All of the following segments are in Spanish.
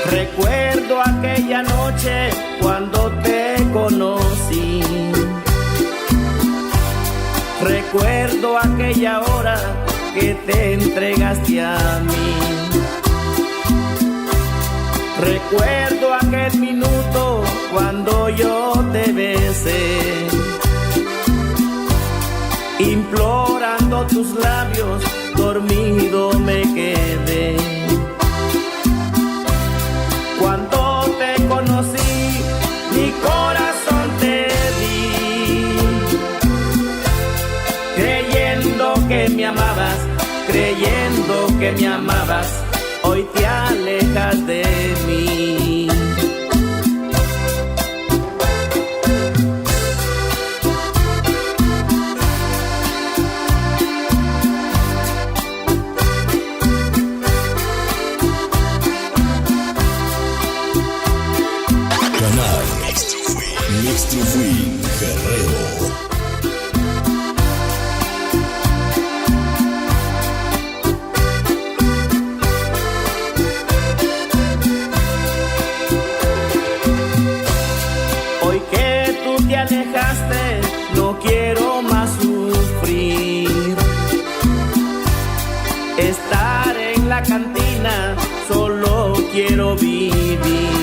Recuerdo aquella noche cuando te conocí. Recuerdo aquella hora que te entregaste a mí. Recuerdo aquel minuto cuando yo te besé, implorando tus labios, dormido me quedé. Cuando te conocí, mi corazón te di, creyendo que me amabas, creyendo que me amabas, hoy te alejas de mí. Mix to Win Guerrero. Hoy que tú te alejaste, no quiero más sufrir. Estar en la cantina, solo quiero vivir.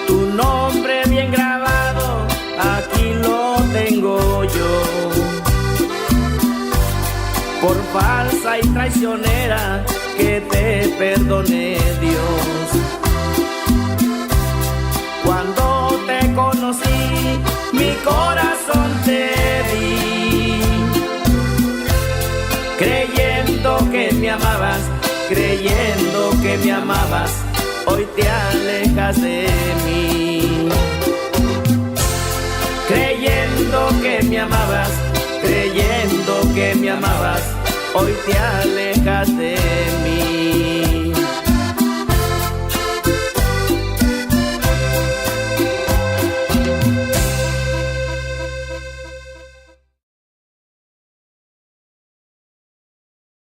Tu nombre bien grabado, aquí lo tengo yo. Por falsa y traicionera, que te perdone Dios. Cuando te conocí, mi corazón te di, creyendo que me amabas, creyendo que me amabas, hoy te alejas de mí. Creyendo que me amabas, creyendo que me amabas, hoy te alejas de mí.